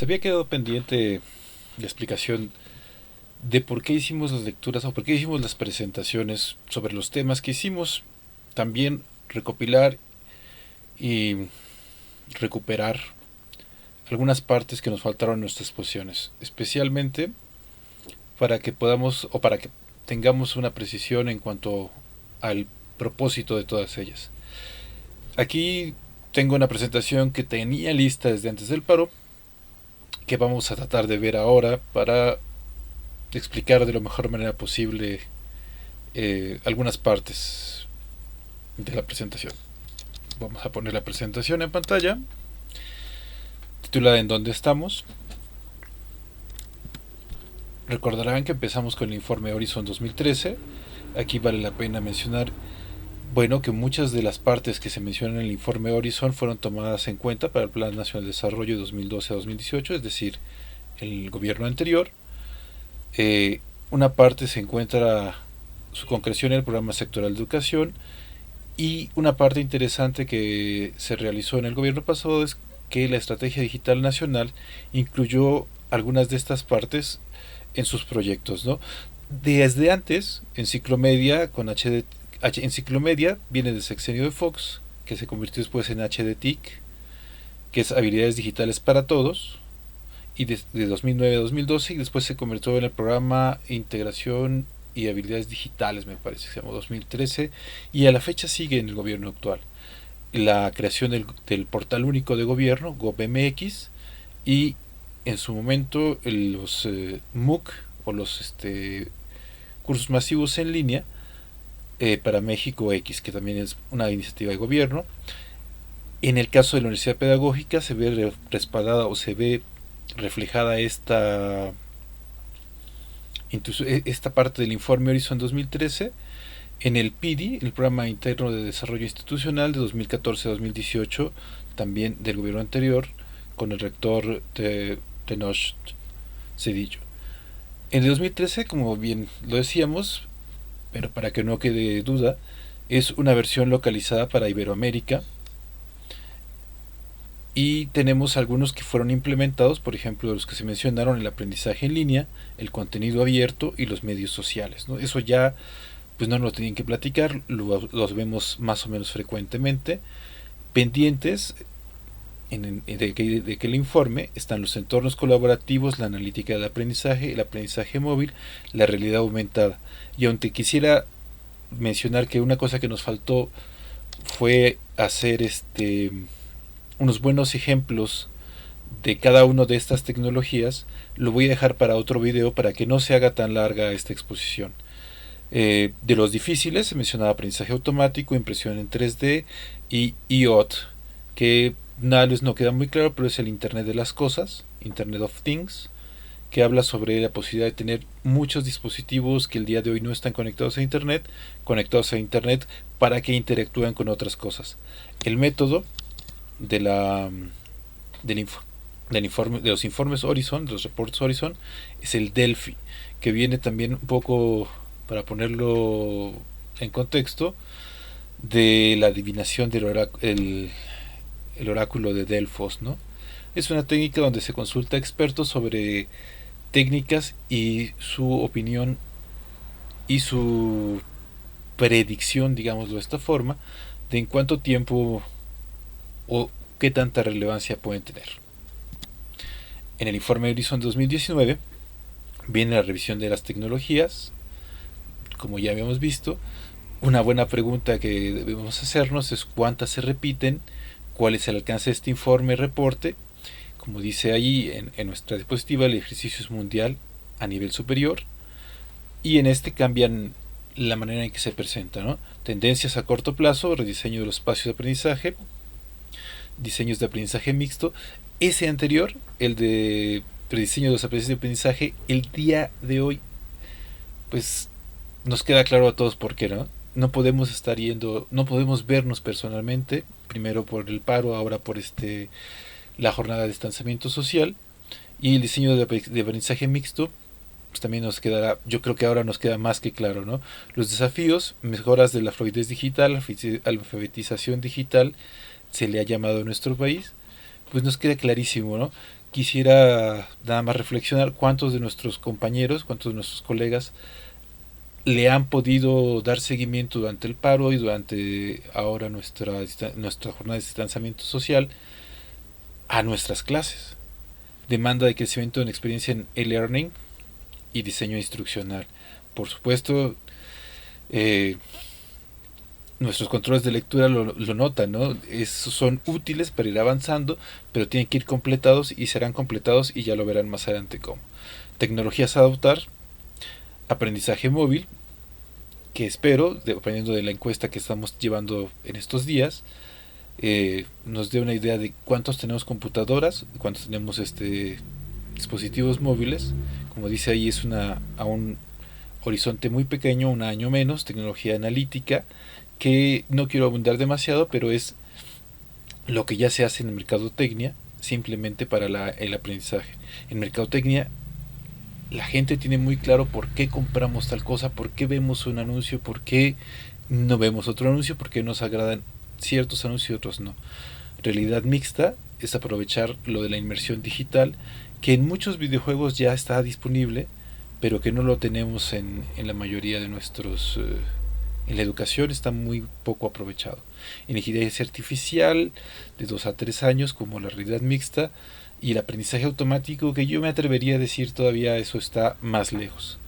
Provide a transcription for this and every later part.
Se había quedado pendiente la explicación de por qué hicimos las lecturas o por qué hicimos las presentaciones sobre los temas que hicimos. También recopilar y recuperar algunas partes que nos faltaron en nuestras exposiciones, especialmente para que podamos o para que tengamos una precisión en cuanto al propósito de todas ellas. Aquí tengo una presentación que tenía lista desde antes del paro, que vamos a tratar de ver ahora para explicar de la mejor manera posible algunas partes de la presentación. Vamos a poner la presentación en pantalla, titulada ¿En dónde estamos? Recordarán que empezamos con el informe Horizon 2013. Aquí vale la pena mencionar, bueno, que muchas de las partes que se mencionan en el informe Horizon fueron tomadas en cuenta para el Plan Nacional de Desarrollo de 2012 a 2018, es decir, el gobierno anterior. Una parte se encuentra su concreción en el programa sectorial de educación, y una parte interesante que se realizó en el gobierno pasado es que la estrategia digital nacional incluyó algunas de estas partes en sus proyectos, ¿no? Desde antes, Enciclomedia con Enciclomedia viene del sexenio de Fox, que se convirtió después en HDTIC, que es Habilidades Digitales para Todos, y de 2009 a 2012, y después se convirtió en el programa Integración y Habilidades Digitales, me parece, que se llamó 2013, y a la fecha sigue en el gobierno actual. La creación del portal único de gobierno, GovMX, y en su momento los MOOC o los cursos masivos en línea para México X, que también es una iniciativa de gobierno. En el caso de la Universidad Pedagógica se ve respaldada o se ve reflejada esta parte del informe Horizon 2013 en el PIDI, el Programa Interno de Desarrollo Institucional de 2014 a 2018, también del gobierno anterior, con el rector de Tenoch Cedillo. En el 2013, como bien lo decíamos, pero para que no quede duda, es una versión localizada para Iberoamérica, y tenemos algunos que fueron implementados, por ejemplo, los que se mencionaron: el aprendizaje en línea, el contenido abierto y los medios sociales, ¿no? Eso ya pues no nos lo tienen que platicar, los vemos más o menos frecuentemente. Pendientes de que el informe están los entornos colaborativos, la analítica del aprendizaje, el aprendizaje móvil, la realidad aumentada. Y aunque quisiera mencionar que una cosa que nos faltó fue hacer unos buenos ejemplos de cada una de estas tecnologías, lo voy a dejar para otro video para que no se haga tan larga esta exposición. De los difíciles se mencionaba aprendizaje automático, impresión en 3D y IoT, que nada les no queda muy claro, pero es el Internet de las cosas, Internet of Things, que habla sobre la posibilidad de tener muchos dispositivos que el día de hoy no están conectados a Internet para que interactúen con otras cosas. El método de la del, inf del informe, de los informes Horizon, de los reportes Horizon, es el Delphi, que viene también un poco, para ponerlo en contexto, de la adivinación el oráculo de Delfos, ¿no? Es una técnica donde se consulta a expertos sobre técnicas y su opinión y su predicción, digámoslo de esta forma, de en cuánto tiempo o qué tanta relevancia pueden tener. En el informe Horizon 2019 viene la revisión de las tecnologías, como ya habíamos visto. Una buena pregunta que debemos hacernos es cuántas se repiten, cuál es el alcance de este informe reporte. Como dice ahí en nuestra diapositiva, el ejercicio es mundial a nivel superior, y en este cambian la manera en que se presenta, ¿no? Tendencias a corto plazo, rediseño de los espacios de aprendizaje, diseños de aprendizaje mixto. Ese anterior, el de rediseño de los espacios de aprendizaje, el día de hoy, pues nos queda claro a todos por qué, ¿no? No podemos estar yendo, no podemos vernos personalmente, primero por el paro, ahora por la jornada de distanciamiento social, y el diseño de aprendizaje mixto, pues también nos quedará, yo creo que ahora nos queda más que claro, ¿no? Los desafíos, mejoras de la fluidez digital, alfabetización digital, se le ha llamado en nuestro país, pues nos queda clarísimo, ¿no? quisiera nada más reflexionar cuántos de nuestros compañeros, cuántos de nuestros colegas le han podido dar seguimiento durante el paro y durante ahora nuestra jornada de distanciamiento social a nuestras clases. Demanda de crecimiento en experiencia en e-learning y diseño instruccional. Por supuesto, eh, nuestros controles de lectura lo notan, ¿no? Son útiles para ir avanzando, pero tienen que ir completados y serán completados y ya lo verán más adelante cómo. Tecnologías a adoptar, aprendizaje móvil, que espero, dependiendo de la encuesta que estamos llevando en estos días, nos dé una idea de cuántos tenemos computadoras, cuántos tenemos dispositivos móviles. Como dice ahí, es a un horizonte muy pequeño, un año menos, tecnología analítica, que no quiero abundar demasiado, pero es lo que ya se hace en mercadotecnia, simplemente para el aprendizaje. En mercadotecnia la gente tiene muy claro por qué compramos tal cosa, por qué vemos un anuncio, por qué no vemos otro anuncio, por qué nos agradan ciertos anuncios y otros no. Realidad mixta es aprovechar lo de la inmersión digital, que en muchos videojuegos ya está disponible, pero que no lo tenemos en la mayoría de en la educación está muy poco aprovechado. En inteligencia artificial, de 2 a 3 años, como la realidad mixta, y el aprendizaje automático, que yo me atrevería a decir todavía eso está más lejos.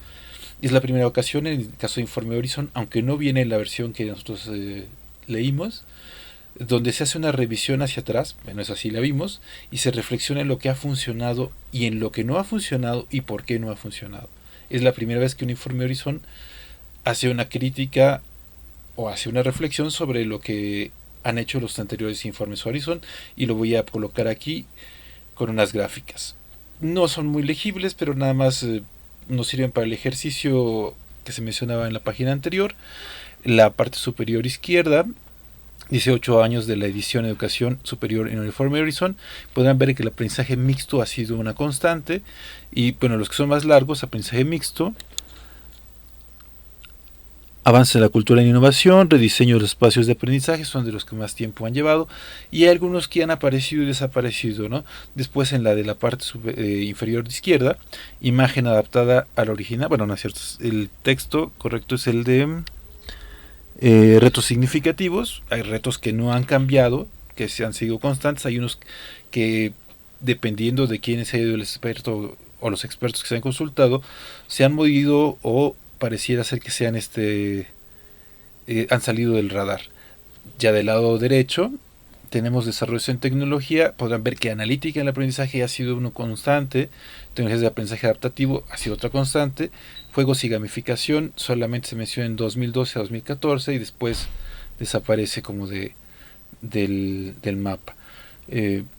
Es la primera ocasión en el caso de Informe Horizon, aunque no viene en la versión que nosotros leímos, donde se hace una revisión hacia atrás, bueno, eso así la vimos, y se reflexiona en lo que ha funcionado y en lo que no ha funcionado y por qué no ha funcionado. Es la primera vez que un Informe Horizon hace una crítica o hace una reflexión sobre lo que han hecho los anteriores informes Horizon, y lo voy a colocar aquí con unas gráficas. No son muy legibles, pero nada más nos sirven para el ejercicio que se mencionaba en la página anterior. La parte superior izquierda, 18 años de la edición Educación Superior en Uniforme Horizon, podrán ver que el aprendizaje mixto ha sido una constante, y bueno, los que son más largos, aprendizaje mixto, avance en la cultura en innovación, rediseño de los espacios de aprendizaje, son de los que más tiempo han llevado, y hay algunos que han aparecido y desaparecido, ¿no? Después, en la de la parte inferior de izquierda, imagen adaptada al original, bueno, no es cierto, el texto correcto es el de retos significativos. Hay retos que no han cambiado, que se han sido constantes, hay unos que, dependiendo de quién ha sido el experto o los expertos que se han consultado, se han movido o pareciera ser que han salido del radar. Ya del lado derecho tenemos desarrollos en tecnología, podrán ver que analítica en el aprendizaje ha sido uno constante, tecnologías de aprendizaje adaptativo ha sido otra constante, juegos y gamificación solamente se menciona en 2012 a 2014 y después desaparece como del mapa.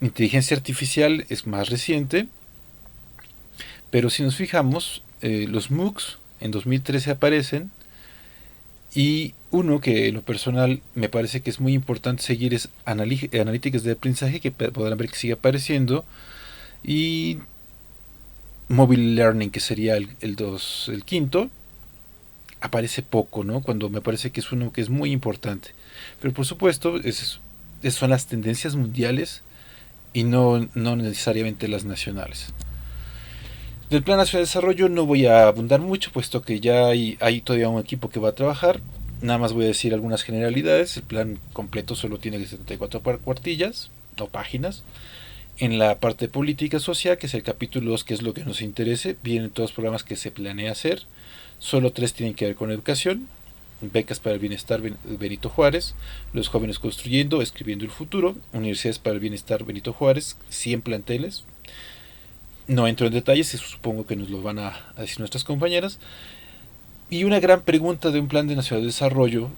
Inteligencia artificial es más reciente, pero si nos fijamos, los MOOCs en 2013 aparecen, y uno que en lo personal me parece que es muy importante seguir es analíticas de aprendizaje, que podrán ver que sigue apareciendo, y mobile learning, que sería el quinto, aparece poco, ¿no? Cuando me parece que es uno que es muy importante. Pero por supuesto, son las tendencias mundiales y no necesariamente las nacionales. Del Plan Nacional de Desarrollo no voy a abundar mucho, puesto que ya hay todavía un equipo que va a trabajar. Nada más voy a decir algunas generalidades. El plan completo solo tiene 74 cuartillas o páginas. En la parte de política social, que es el capítulo 2, que es lo que nos interese, vienen todos los programas que se planea hacer. Solo 3 tienen que ver con educación: becas para el bienestar Benito Juárez, los jóvenes construyendo, escribiendo el futuro, universidades para el bienestar Benito Juárez, 100 planteles. No entro en detalles, eso supongo que nos lo van a decir nuestras compañeras. Y una gran pregunta de un plan de nacional de desarrollo,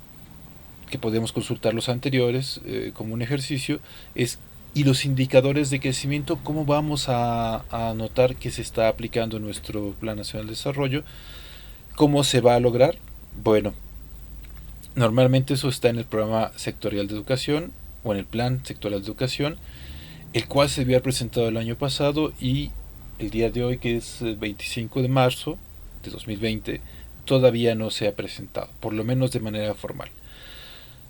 que podemos consultar los anteriores como un ejercicio, es: ¿y los indicadores de crecimiento, cómo vamos a notar que se está aplicando nuestro plan nacional de desarrollo? ¿Cómo se va a lograr? Bueno, normalmente eso está en el programa sectorial de educación o en el plan sectorial de educación, el cual se había presentado el año pasado, y el día de hoy, que es 25 de marzo de 2020, todavía no se ha presentado, por lo menos de manera formal.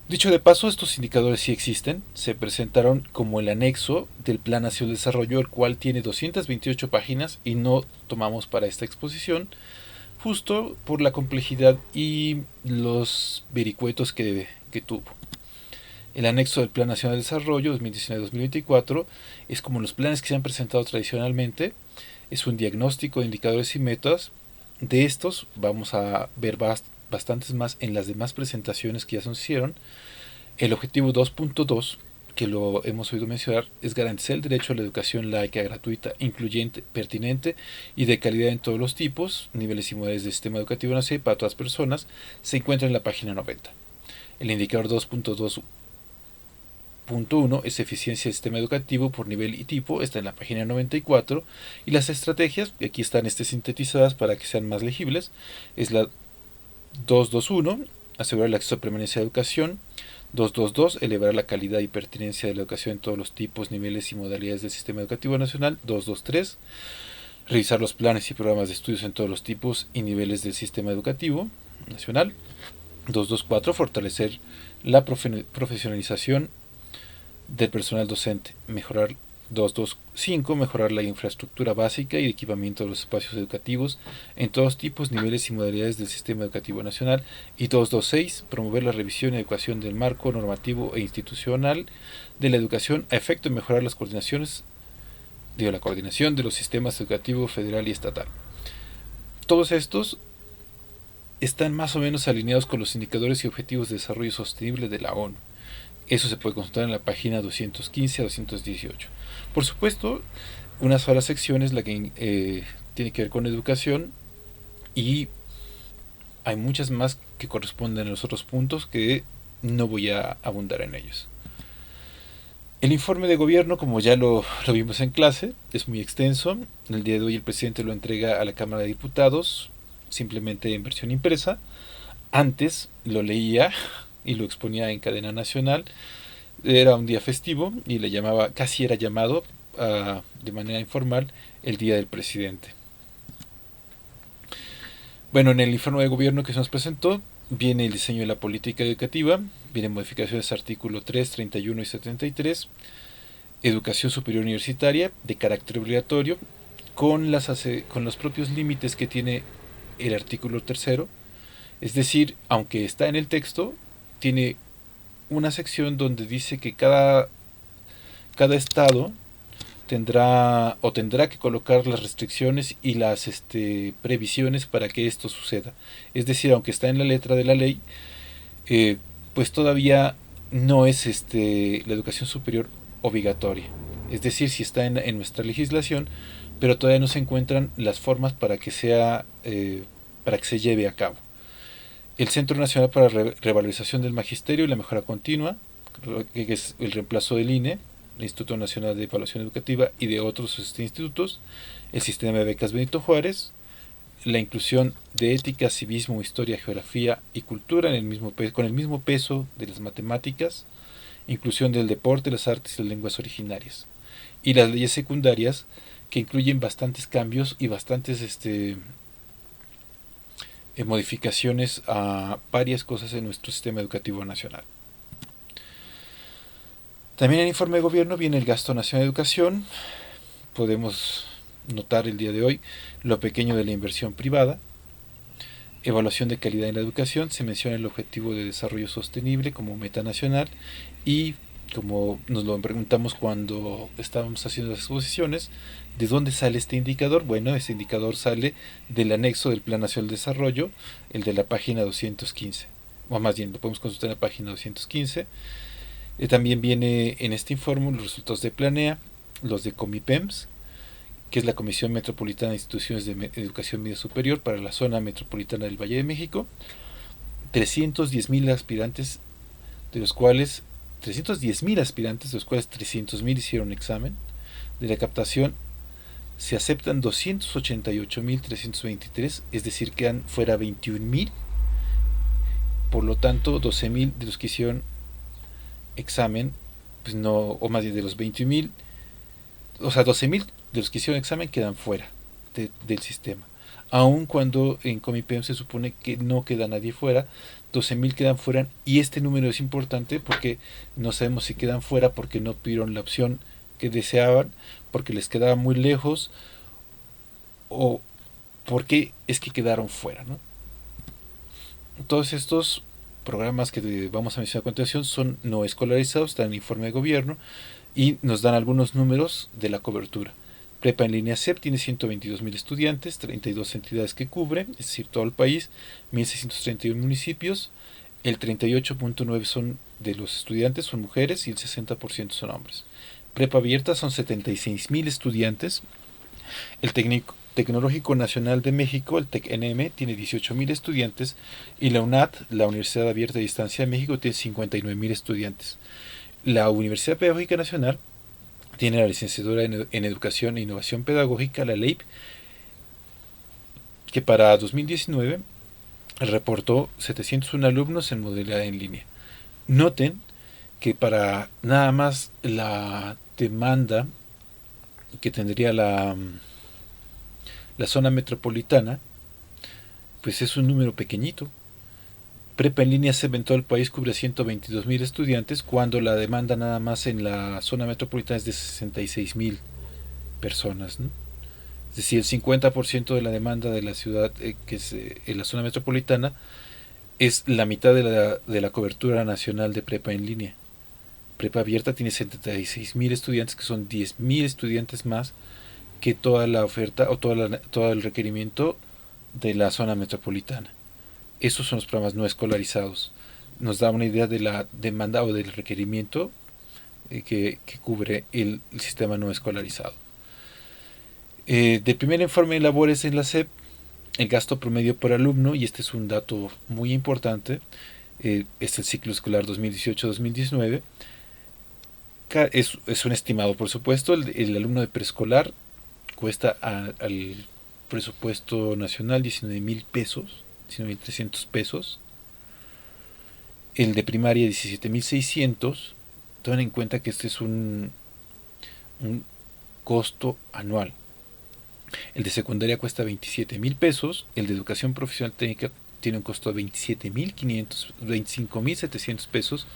Dicho de paso, estos indicadores sí existen, se presentaron como el anexo del Plan Nacional de Desarrollo, el cual tiene 228 páginas y no tomamos para esta exposición, justo por la complejidad y los vericuetos que tuvo. El anexo del Plan Nacional de Desarrollo 2019-2024 es como los planes que se han presentado tradicionalmente, es un diagnóstico de indicadores y metas. De estos vamos a ver bastantes más en las demás presentaciones que ya se nos hicieron. El objetivo 2.2, que lo hemos oído mencionar, es garantizar el derecho a la educación laica, gratuita, incluyente, pertinente y de calidad en todos los tipos, niveles y modalidades del sistema educativo nacional para todas las personas. Se encuentra en la página 90. El indicador 2.2.1 es eficiencia del sistema educativo por nivel y tipo, está en la página 94. Y las estrategias, aquí están sintetizadas para que sean más legibles, es la 2.2.1, asegurar el acceso a permanencia de educación. 2.2.2, elevar la calidad y pertinencia de la educación en todos los tipos, niveles y modalidades del sistema educativo nacional. 2.2.3, revisar los planes y programas de estudios en todos los tipos y niveles del sistema educativo nacional. 2.2.4, fortalecer la profesionalización del personal docente. 2.2.5, mejorar la infraestructura básica y equipamiento de los espacios educativos en todos tipos, niveles y modalidades del sistema educativo nacional. Y 2.2.6, promover la revisión y adecuación del marco normativo e institucional de la educación a efecto de mejorar la coordinación de los sistemas educativos federal y estatal. Todos estos están más o menos alineados con los indicadores y objetivos de desarrollo sostenible de la ONU. Eso se puede consultar en la página 215 a 218. Por supuesto, una sola sección es la que tiene que ver con educación, y hay muchas más que corresponden a los otros puntos que no voy a abundar en ellos. El informe de gobierno, como ya lo vimos en clase, es muy extenso. El día de hoy el presidente lo entrega a la Cámara de Diputados, simplemente en versión impresa. Antes lo leía y lo exponía en cadena nacional. Era un día festivo y le llamaba, casi era llamado de manera informal, el Día del Presidente. Bueno, en el informe de gobierno que se nos presentó viene el diseño de la política educativa, vienen modificaciones artículo 3, 31 y 73, educación superior universitaria de carácter obligatorio, con los propios límites que tiene el artículo tercero. Es decir, aunque está en el texto, tiene una sección donde dice que cada estado tendrá que colocar las restricciones y las previsiones para que esto suceda. Es decir, aunque está en la letra de la ley, pues todavía no es la educación superior obligatoria. Es decir, si está en nuestra legislación, pero todavía no se encuentran las formas para que para que se lleve a cabo. El Centro Nacional para la Revalorización del Magisterio y la Mejora Continua, que es el reemplazo del INE, el Instituto Nacional de Evaluación Educativa y de otros institutos, el sistema de becas Benito Juárez, la inclusión de ética, civismo, historia, geografía y cultura con el mismo peso de las matemáticas, inclusión del deporte, las artes y las lenguas originarias, y las leyes secundarias, que incluyen bastantes cambios y bastantes modificaciones a varias cosas en nuestro sistema educativo nacional. También en el informe de gobierno viene el gasto nacional de educación. Podemos notar el día de hoy lo pequeño de la inversión privada. Evaluación de calidad en la educación, se menciona el objetivo de desarrollo sostenible como meta nacional, y como nos lo preguntamos cuando estábamos haciendo las exposiciones, ¿de dónde sale este indicador? Bueno, este indicador sale del anexo del Plan Nacional de Desarrollo, el de la página 215, o más bien lo podemos consultar en la página 215. También viene en este informe los resultados de Planea, los de Comipems, que es la Comisión Metropolitana de Instituciones de Educación Media Superior para la zona metropolitana del Valle de México. 310,000 aspirantes, de los cuales 300,000 hicieron examen. De la captación se aceptan 288,323, es decir, quedan fuera 21,000. Por lo tanto, 12,000 de los que hicieron examen, pues no, o más bien de los 21,000, o sea, 12,000 de los que hicieron examen quedan fuera del sistema. aun cuando en Comipem se supone que no queda nadie fuera, 12.000 quedan fuera, y este número es importante porque no sabemos si quedan fuera porque no pidieron la opción que deseaban, porque les quedaba muy lejos, o porque es que quedaron fuera, ¿no? Todos estos programas que vamos a mencionar a continuación son no escolarizados, están en el informe de gobierno y nos dan algunos números de la cobertura. Prepa en línea CEP tiene 122.000 estudiantes, 32 entidades que cubre, es decir, todo el país, 1.631 municipios, el 38.9% son de los estudiantes son mujeres y el 60% son hombres. Prepa abierta son 76.000 estudiantes, el Tecnológico Nacional de México, el TECNM, tiene 18.000 estudiantes y la UNAT, la Universidad Abierta a Distancia de México, tiene 59.000 estudiantes. La Universidad Pedagógica Nacional tiene la licenciatura en Educación e Innovación Pedagógica, la LEIP, que para 2019 reportó 701 alumnos en modalidad en línea. Noten que para nada más la demanda que tendría la zona metropolitana, pues es un número pequeñito. Prepa en línea se en todo el país cubre 122.000 estudiantes, cuando la demanda nada más en la zona metropolitana es de 66.000 personas, ¿no? Es decir, el 50% de la demanda de la ciudad, que es en la zona metropolitana, es la mitad de la cobertura nacional de prepa en línea. Prepa abierta tiene 76.000 estudiantes, que son 10.000 estudiantes más que toda la oferta o todo el requerimiento de la zona metropolitana. Esos son los programas no escolarizados. Nos da una idea de la demanda o del requerimiento que cubre el sistema no escolarizado. Del primer informe de labores en la SEP, el gasto promedio por alumno, y este es un dato muy importante, es el ciclo escolar 2018-2019, es un estimado, por supuesto. El alumno de preescolar cuesta al presupuesto nacional 19.000 pesos, 19.300 pesos. El de primaria 17.600. Tomen en cuenta que este es un costo anual. El de secundaria cuesta 27.000 pesos. El de educación profesional técnica tiene un costo de 27.500, 25.700 pesos.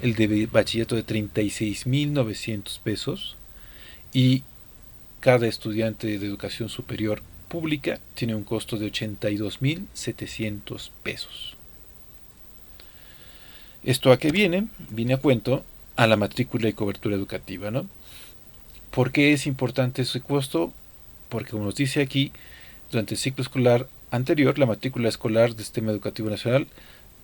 El de bachillerato de 36.900 pesos. Y cada estudiante de educación superior pública tiene un costo de 82.700 pesos. ¿Esto a qué viene? Viene a cuento a la matrícula y cobertura educativa, ¿no? ¿Por qué es importante ese costo? Porque, como nos dice aquí, durante el ciclo escolar anterior, la matrícula escolar del Sistema Educativo Nacional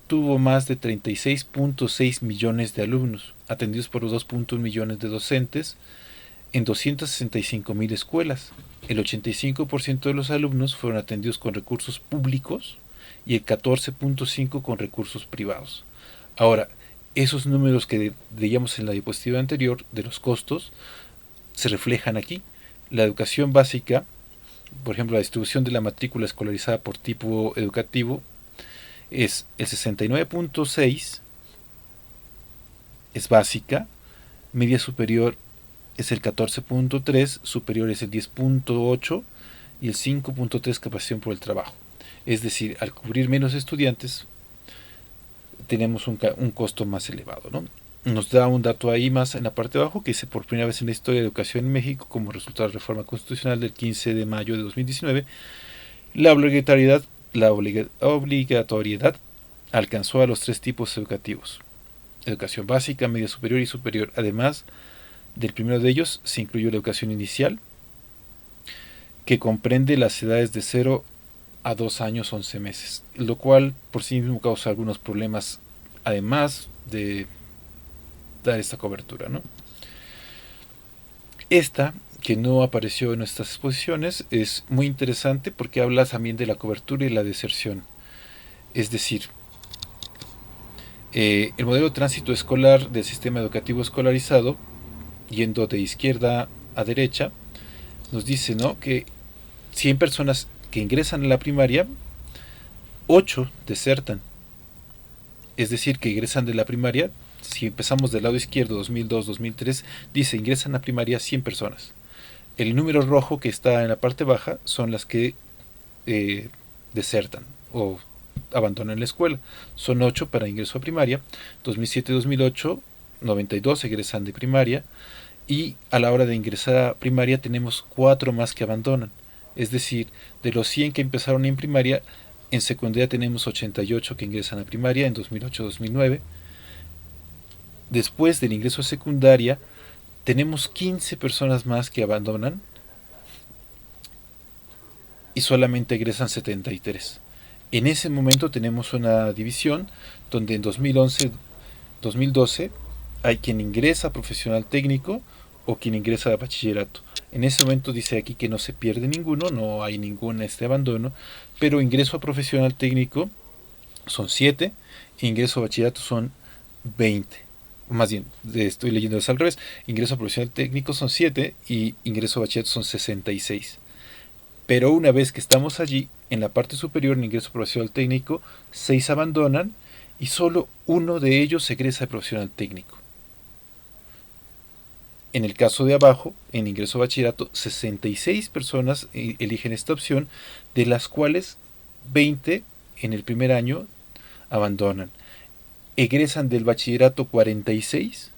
tuvo más de 36.6 millones de alumnos, atendidos por los 2.1 millones de docentes, en 265.000 escuelas. El 85% de los alumnos fueron atendidos con recursos públicos y el 14.5% con recursos privados. Ahora, esos números que veíamos en la diapositiva anterior de los costos se reflejan aquí. La educación básica, por ejemplo, la distribución de la matrícula escolarizada por tipo educativo es el 69.6%, es básica, media superior es el 14.3%, superior es el 10.8% y el 5.3% capacitación por el trabajo. Es decir, al cubrir menos estudiantes, tenemos un costo más elevado, ¿no? Nos da un dato ahí más en la parte de abajo que dice: por primera vez en la historia de educación en México, como resultado de la reforma constitucional del 15 de mayo de 2019, la obligatoriedad alcanzó a los 3 tipos educativos: educación básica, media superior y superior. Además del primero de ellos, se incluyó la educación inicial, que comprende las edades de 0 a 2 años 11 meses, lo cual por sí mismo causa algunos problemas, además de dar esta cobertura, ¿no? Esta, que no apareció en nuestras exposiciones, es muy interesante porque habla también de la cobertura y la deserción. Es decir, el modelo de tránsito escolar del sistema educativo escolarizado, yendo de izquierda a derecha, nos dice, ¿no?, que 100 personas que ingresan a la primaria, 8 desertan. Es decir, que ingresan de la primaria, si empezamos del lado izquierdo, 2002-2003, dice: ingresan a primaria 100 personas. El número rojo que está en la parte baja son las que desertan o abandonan la escuela. Son 8 para ingreso a primaria. 2007-2008, 92 egresan de primaria. Y a la hora de ingresar a primaria tenemos 4 más que abandonan. Es decir, de los 100 que empezaron en primaria, en secundaria tenemos 88 que ingresan a primaria en 2008-2009. Después del ingreso a secundaria, tenemos 15 personas más que abandonan y solamente egresan 73. En ese momento tenemos una división donde en 2011-2012 hay quien ingresa a profesional técnico o quien ingresa a bachillerato. En ese momento dice aquí que no se pierde ninguno, no hay ningún abandono, pero ingreso a profesional técnico son 7, e ingreso a bachillerato son 20. Más bien, estoy leyendo eso al revés. Ingreso a profesional técnico son 7 y ingreso a bachillerato son 66. Pero una vez que estamos allí, en la parte superior, en ingreso profesional técnico, 6 abandonan y solo uno de ellos egresa de profesional técnico. En el caso de abajo, en ingreso a bachillerato, 66 personas eligen esta opción, de las cuales 20 en el primer año abandonan. Egresan del bachillerato 46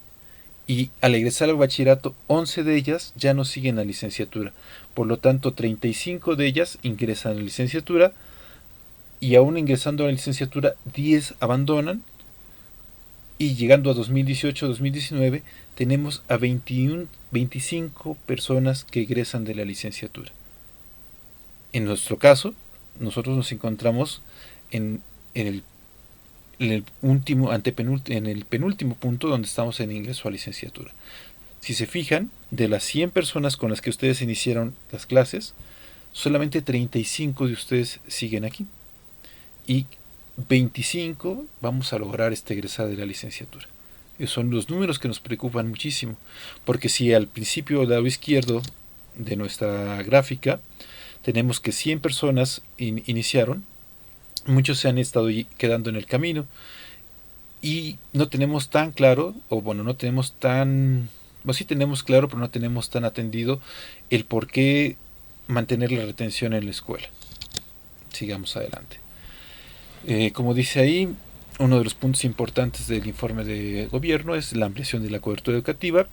y al egresar al bachillerato 11 de ellas ya no siguen la licenciatura. Por lo tanto, 35 de ellas ingresan a la licenciatura y aún ingresando a la licenciatura 10 abandonan, y llegando a 2018-2019 tenemos a 25 personas que egresan de la licenciatura. En nuestro caso, nosotros nos encontramos en el penúltimo punto, donde estamos en ingreso a licenciatura. Si se fijan, de las 100 personas con las que ustedes iniciaron las clases, solamente 35 de ustedes siguen aquí y 25 vamos a lograr egresar de la licenciatura. Esos son los números que nos preocupan muchísimo, porque si al principio del lado izquierdo de nuestra gráfica tenemos que 100 personas iniciaron, muchos se han estado quedando en el camino y no tenemos tan claro, o bueno, no tenemos tan, o sí tenemos claro, pero no tenemos tan atendido el por qué mantener la retención en la escuela. Sigamos adelante. Como dice ahí, uno de los puntos importantes del informe de gobierno es la ampliación de la cobertura educativa.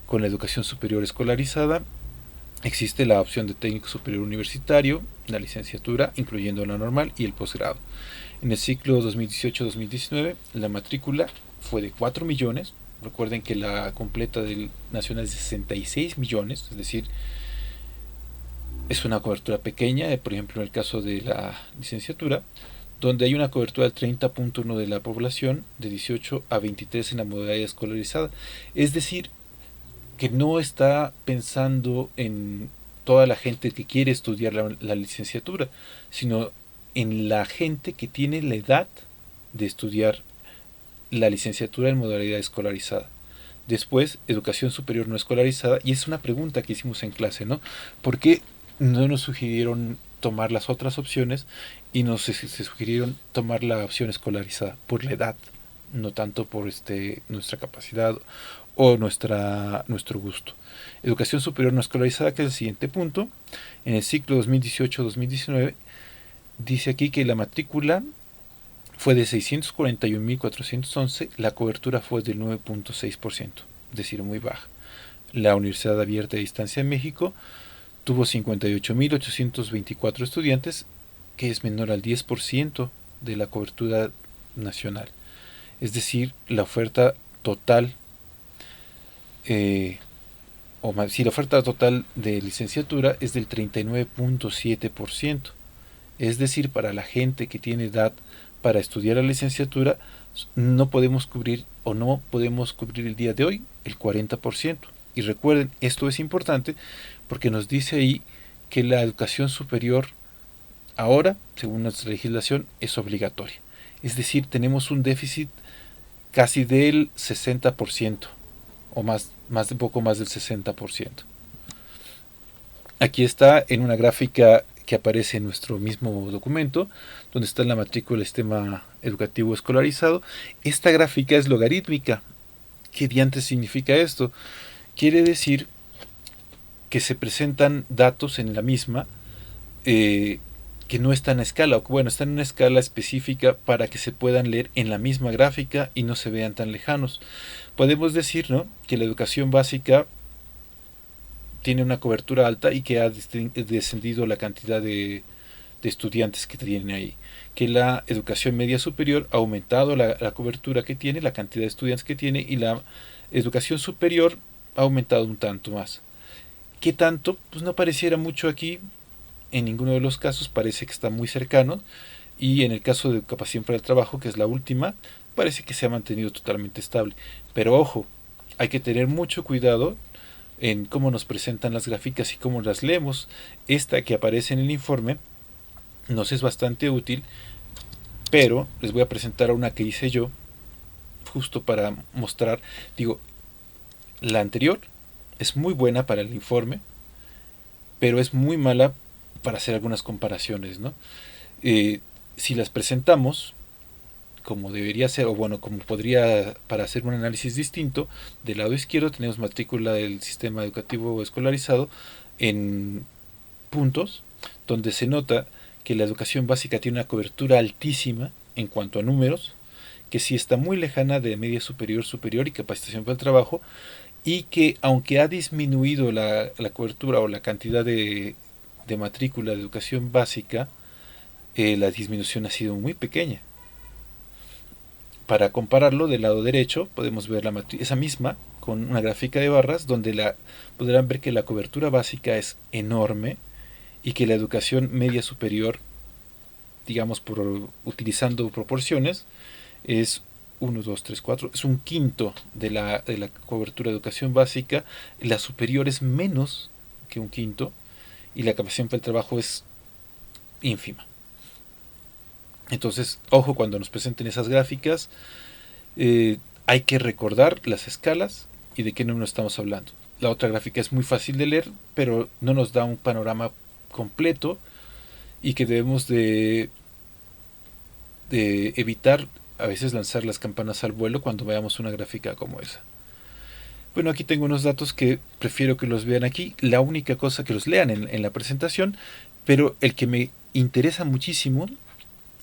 Con la educación superior escolarizada existe la opción de técnico superior universitario, la licenciatura, incluyendo la normal y el posgrado. En el ciclo 2018-2019 la matrícula fue de 4 millones. Recuerden que la completa del nacional es de 66 millones, es decir, es una cobertura pequeña, por ejemplo en el caso de la licenciatura, donde hay una cobertura del 30.1 de la población, de 18 a 23 en la modalidad escolarizada. Es decir, que no está pensando en toda la gente que quiere estudiar la licenciatura, sino en la gente que tiene la edad de estudiar la licenciatura en modalidad escolarizada. Después, educación superior no escolarizada, y es una pregunta que hicimos en clase, ¿no? ¿Por qué no nos sugirieron tomar las otras opciones y se sugirieron tomar la opción escolarizada? Por la edad, no tanto por nuestra capacidad o nuestro gusto. Educación superior no escolarizada, que es el siguiente punto. En el ciclo 2018-2019 dice aquí que la matrícula fue de 641.411, la cobertura fue del 9.6%, es decir, muy baja. La Universidad Abierta de Distancia en México tuvo 58.824 estudiantes, que es menor al 10% de la cobertura nacional. Es decir, la oferta total, la oferta total de licenciatura es del 39.7%. Es decir, para la gente que tiene edad para estudiar la licenciatura, no podemos cubrir el día de hoy el 40%. Y recuerden, esto es importante porque nos dice ahí que la educación superior ahora, según nuestra legislación, es obligatoria. Es decir, tenemos un déficit casi del 60%, o un poco más del 60%. Aquí está en una gráfica que aparece en nuestro mismo documento, donde está la matrícula del sistema educativo escolarizado. Esta gráfica es logarítmica. ¿Qué diantres significa esto? Quiere decir que se presentan datos en la misma que no está en escala, o bueno, está en una escala específica para que se puedan leer en la misma gráfica y no se vean tan lejanos. Podemos decir, ¿no?, que la educación básica tiene una cobertura alta y que ha descendido la cantidad de estudiantes que tienen ahí. Que la educación media superior ha aumentado la cobertura que tiene, la cantidad de estudiantes que tiene, y la educación superior ha aumentado un tanto más. ¿Qué tanto? Pues no pareciera mucho aquí, en ninguno de los casos parece que está muy cercano, y en el caso de capacidad para el trabajo, que es la última, parece que se ha mantenido totalmente estable. Pero ojo, hay que tener mucho cuidado en cómo nos presentan las gráficas y cómo las leemos. Esta que aparece en el informe nos es bastante útil, pero les voy a presentar una que hice yo, justo para mostrar, digo, la anterior es muy buena para el informe, pero es muy mala para hacer algunas comparaciones, ¿no? Si las presentamos como debería ser, o bueno, como podría, para hacer un análisis distinto, del lado izquierdo tenemos matrícula del sistema educativo escolarizado en puntos, donde se nota que la educación básica tiene una cobertura altísima en cuanto a números, que sí está muy lejana de media superior, superior y capacitación para el trabajo, y que aunque ha disminuido la cobertura o la cantidad de matrícula de educación básica, la disminución ha sido muy pequeña. Para compararlo, del lado derecho podemos ver esa misma con una gráfica de barras donde podrán ver que la cobertura básica es enorme y que la educación media superior, digamos utilizando proporciones, es 1, 2, 3, 4, es un quinto de la cobertura de educación básica. La superior es menos que un quinto y la capacidad para el trabajo es ínfima. Entonces, ojo cuando nos presenten esas gráficas, hay que recordar las escalas y de qué número estamos hablando. La otra gráfica es muy fácil de leer, pero no nos da un panorama completo y que debemos de evitar a veces lanzar las campanas al vuelo cuando veamos una gráfica como esa. Bueno, aquí tengo unos datos que prefiero que los vean aquí. La única cosa que los lean en la presentación, pero el que me interesa muchísimo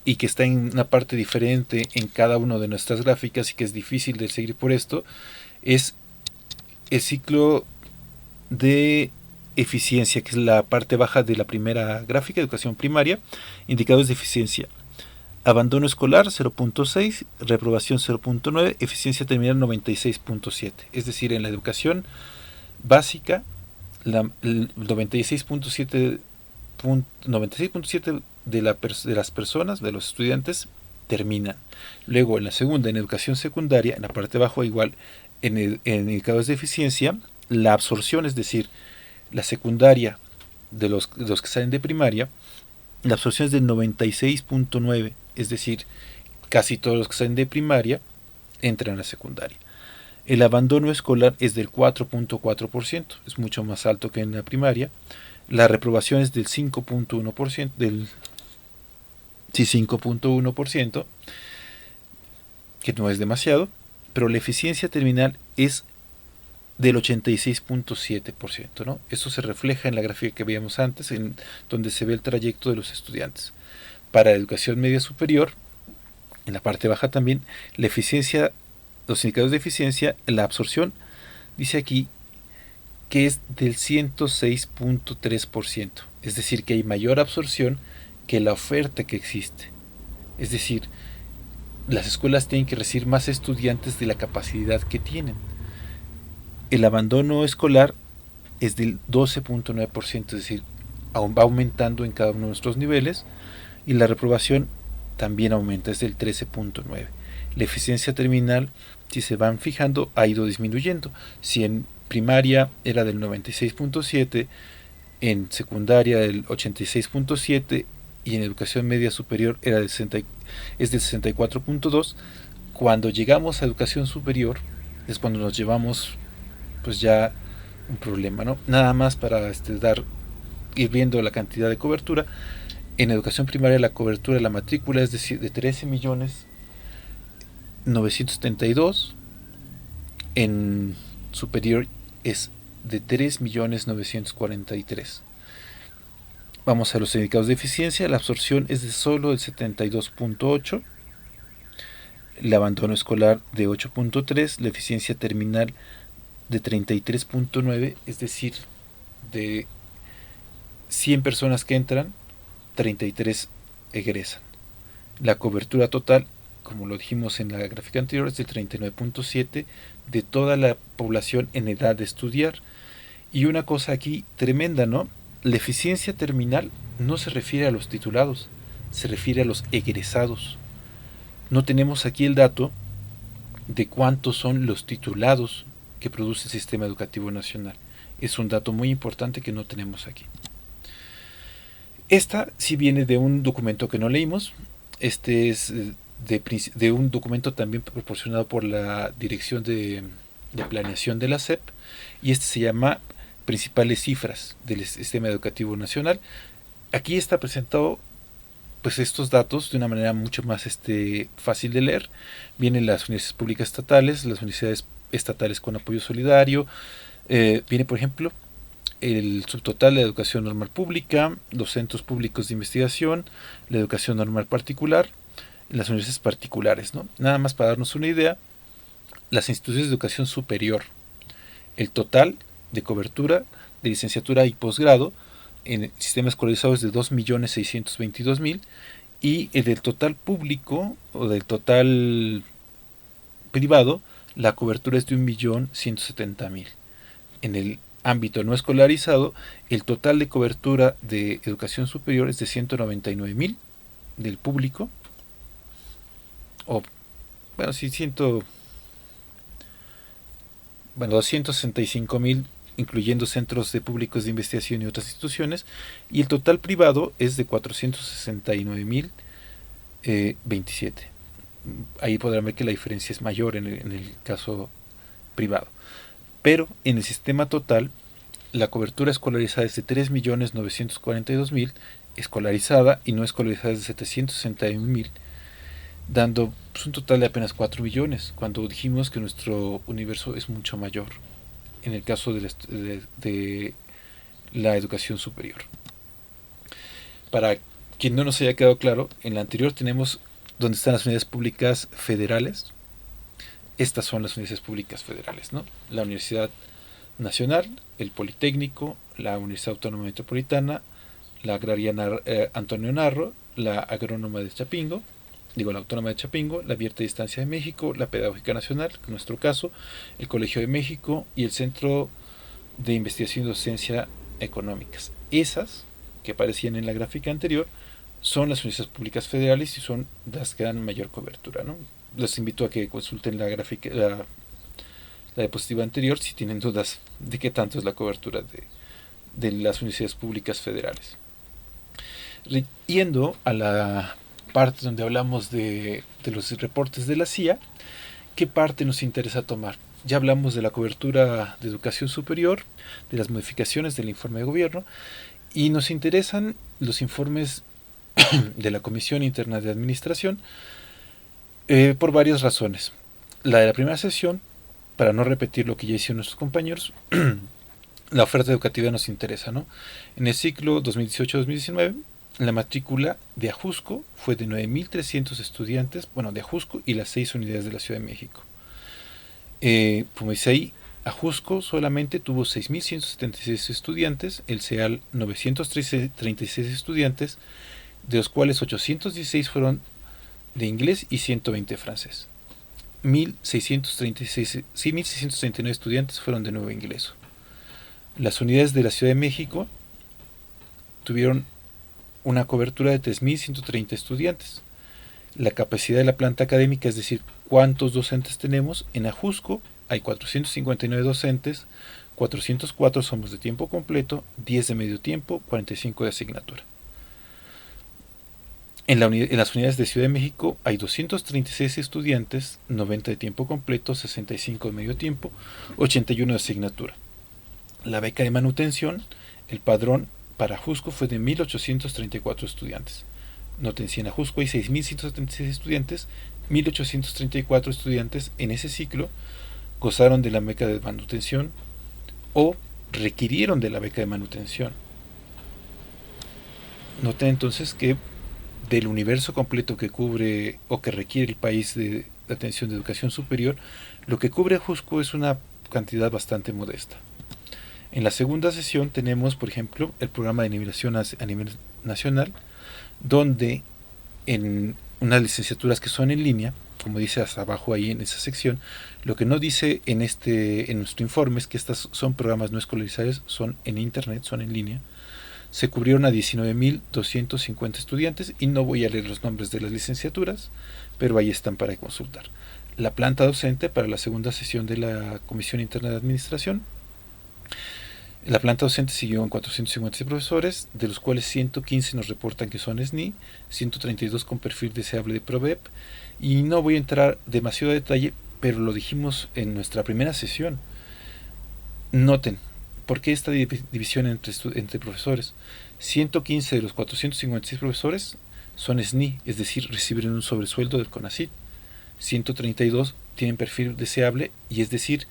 y que está en una parte diferente en cada una de nuestras gráficas y que es difícil de seguir por esto, es el ciclo de eficiencia, que es la parte baja de la primera gráfica, educación primaria, indicadores de eficiencia. Abandono escolar 0.6, reprobación 0.9, eficiencia terminal 96.7. Es decir, en la educación básica, el 96.7 de las personas, de los estudiantes, terminan. Luego, en la segunda, en educación secundaria, en la parte de abajo, igual, en indicadores de eficiencia, la absorción, es decir, la secundaria de los que salen de primaria, la absorción es del 96.9, es decir, casi todos los que salen de primaria entran a la secundaria. El abandono escolar es del 4.4%, es mucho más alto que en la primaria. La reprobación es del 5.1%, del 5.1%, que no es demasiado, pero la eficiencia terminal es del 86.7%, ¿no? Eso se refleja en la gráfica que veíamos antes, en donde se ve el trayecto de los estudiantes. Para la educación media superior, en la parte baja también, la eficiencia, los indicadores de eficiencia, la absorción, dice aquí que es del 106.3%, es decir, que hay mayor absorción que la oferta que existe. Es decir, las escuelas tienen que recibir más estudiantes de la capacidad que tienen. El abandono escolar es del 12.9%, es decir, va aumentando en cada uno de nuestros niveles, y la reprobación también aumenta, es del 13.9%. La eficiencia terminal, si se van fijando, ha ido disminuyendo. Si en primaria era del 96.7%, en secundaria del 86.7% y en educación media superior es del 64.2%, cuando llegamos a educación superior es cuando nos llevamos pues ya un problema, ¿no? Nada más para ir viendo la cantidad de cobertura. En educación primaria la cobertura de la matrícula es de 13.972.000, en superior es de 3.943.000. Vamos a los indicados de eficiencia. La absorción es de solo el 72.8, el abandono escolar de 8.3, la eficiencia terminal de 33.9, es decir, de 100 personas que entran, 33 egresan. La cobertura total, como lo dijimos en la gráfica anterior, es de 39.7 de toda la población en edad de estudiar. Y una cosa aquí tremenda, ¿no? La eficiencia terminal no se refiere a los titulados, se refiere a los egresados. No tenemos aquí el dato de cuántos son los titulados que produce el sistema educativo nacional. Es un dato muy importante que no tenemos aquí. Esta sí viene de un documento que no leímos. Este es de un documento también proporcionado por la Dirección de Planeación de la SEP, y este se llama Principales cifras del sistema educativo nacional. Aquí está presentado pues estos datos de una manera mucho más fácil de leer. Vienen las universidades públicas estatales, las universidades estatales con apoyo solidario. Viene, por ejemplo, el subtotal de la educación normal pública, los centros públicos de investigación, la educación normal particular, las universidades particulares, ¿no? Nada más para darnos una idea, las instituciones de educación superior, el total de cobertura de licenciatura y posgrado en el sistema escolarizado es de 2.622.000, y el del total público o del total privado, la cobertura es de 1.170.000. En el ámbito no escolarizado, el total de cobertura de educación superior es de 199.000 del público, o bueno, sí, 265.000 incluyendo centros de públicos de investigación y otras instituciones, y el total privado es de 469.027. Ahí podrán ver que la diferencia es mayor en el caso privado. Pero en el sistema total, la cobertura escolarizada es de 3.942.000, escolarizada y no escolarizada es de 761.000, dando pues, un total de apenas 4 millones, cuando dijimos que nuestro universo es mucho mayor en el caso de la educación superior. Para quien no nos haya quedado claro, en la anterior tenemos donde están las universidades públicas federales. Estas son las universidades públicas federales, ¿no? La Universidad Nacional, el Politécnico, la Universidad Autónoma Metropolitana, la Agrariana Antonio Narro, la Agrónoma de Chapingo, la Autónoma de Chapingo, la Abierta Distancia de México, la Pedagógica Nacional, en nuestro caso, el Colegio de México y el Centro de Investigación y Docencia Económicas. Esas, que aparecían en la gráfica anterior, son las universidades públicas federales y son las que dan mayor cobertura, ¿no? Les invito a que consulten la gráfica, la diapositiva anterior, si tienen dudas de qué tanto es la cobertura de las universidades públicas federales. Yendo a la parte donde hablamos de los reportes de la CIA, ¿qué parte nos interesa tomar? Ya hablamos de la cobertura de educación superior, de las modificaciones del informe de gobierno, y nos interesan los informes de la Comisión Interna de Administración por varias razones. La de la primera sesión, para no repetir lo que ya hicieron nuestros compañeros, la oferta educativa nos interesa, ¿no? En el ciclo 2018-2019, la matrícula de Ajusco fue de 9.300 estudiantes, bueno, de Ajusco y las 6 unidades de la Ciudad de México. Como dice ahí, Ajusco solamente tuvo 6.176 estudiantes, el CEAL 936 estudiantes, de los cuales 816 fueron de inglés y 120 francés. 1.639 estudiantes fueron de nuevo ingreso. Las unidades de la Ciudad de México tuvieron una cobertura de 3.130 estudiantes. La capacidad de la planta académica, es decir, cuántos docentes tenemos, en Ajusco hay 459 docentes, 404 somos de tiempo completo, 10 de medio tiempo, 45 de asignatura. En las unidades de Ciudad de México hay 236 estudiantes, 90 de tiempo completo, 65 de medio tiempo, 81 de asignatura. La beca de manutención, el padrón para Ajusco fue de 1.834 estudiantes. Nótense, en Ajusco hay 6.176 estudiantes, 1.834 estudiantes en ese ciclo gozaron de la beca de manutención o requirieron de la beca de manutención. Noten entonces que del universo completo que cubre o que requiere el país de atención de educación superior, lo que cubre Ajusco es una cantidad bastante modesta. En la segunda sesión tenemos, por ejemplo, el programa de nivelación a nivel nacional, donde en unas licenciaturas que son en línea, como dice hasta abajo ahí en esa sección, lo que no dice en nuestro informe es que estas son programas no escolarizados, son en internet, son en línea. Se cubrieron a 19.250 estudiantes y no voy a leer los nombres de las licenciaturas, pero ahí están para consultar. La planta docente para la segunda sesión de la Comisión Interna de Administración. La planta docente siguió en 456 profesores, de los cuales 115 nos reportan que son SNI, 132 con perfil deseable de PROVEP, y no voy a entrar demasiado a detalle, pero lo dijimos en nuestra primera sesión. Noten, ¿por qué esta división entre profesores? 115 de los 456 profesores son SNI, es decir, reciben un sobresueldo del CONACYT. 132 tienen perfil deseable y es decir,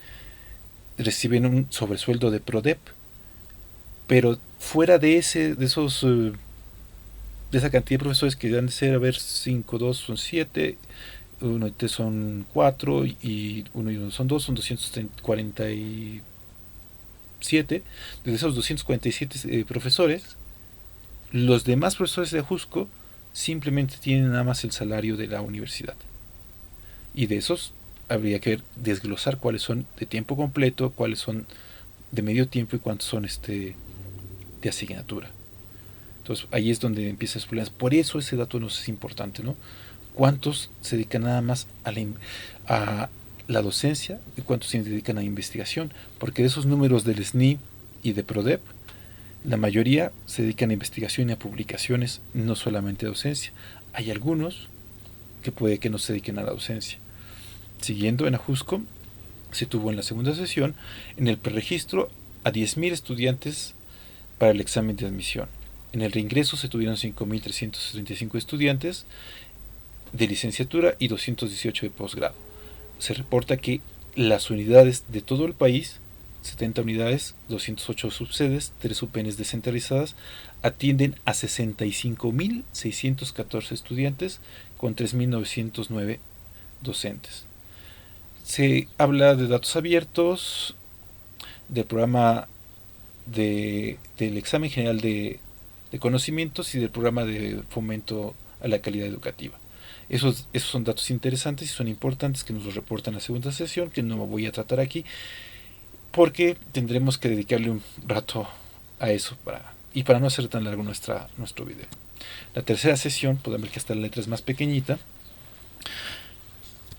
reciben un sobresueldo de PRODEP. Pero fuera de de esa cantidad de profesores que deben de ser, a ver, 5, 2 son 7, 1 y 3 son 4 y 1 y 1 son 2, son 247. De esos 247 profesores, los demás profesores de Ajusco simplemente tienen nada más el salario de la universidad. Y de esos habría que desglosar cuáles son de tiempo completo, cuáles son de medio tiempo y cuántos son de asignatura. Entonces ahí es donde empiezan los problemas. Por eso ese dato nos es importante, ¿no? ¿Cuántos se dedican nada más a la docencia y cuántos se dedican a investigación? Porque de esos números del SNI y de PRODEP, la mayoría se dedican a investigación y a publicaciones, no solamente a docencia. Hay algunos que puede que no se dediquen a la docencia. Siguiendo en Ajusco, se tuvo en la segunda sesión en el preregistro a 10.000 estudiantes para el examen de admisión. En el reingreso se tuvieron 5.335 estudiantes de licenciatura y 218 de posgrado. Se reporta que las unidades de todo el país, 70 unidades, 208 subsedes, 3 UPNs descentralizadas, atienden a 65.614 estudiantes con 3.909 docentes. Se habla de datos abiertos, del programa del examen general de conocimientos y del programa de fomento a la calidad educativa. Esos son datos interesantes y son importantes que nos los reportan en la segunda sesión, que no voy a tratar aquí, porque tendremos que dedicarle un rato a eso para no hacer tan largo nuestro video. La tercera sesión, podemos ver que esta letra es más pequeñita,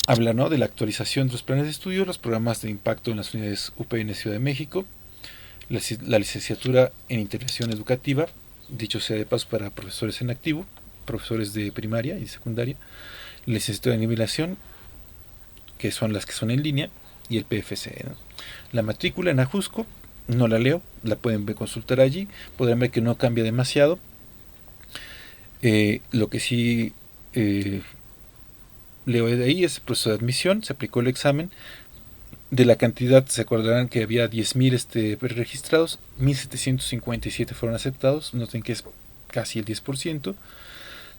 habla, ¿no?, de la actualización de los planes de estudio, los programas de impacto en las unidades UPN Ciudad de México, la licenciatura en integración educativa, dicho sea de paso para profesores en activo, profesores de primaria y secundaria, la licenciatura en nivelación, que son las que son en línea, y el PFC, ¿no? La matrícula en Ajusco, no la leo, la pueden consultar allí, podrán ver que no cambia demasiado. Lo que sí leo de ahí es el proceso de admisión, se aplicó el examen. De la cantidad, se acordarán que había 10.000 registrados, 1.757 fueron aceptados, noten que es casi el 10%.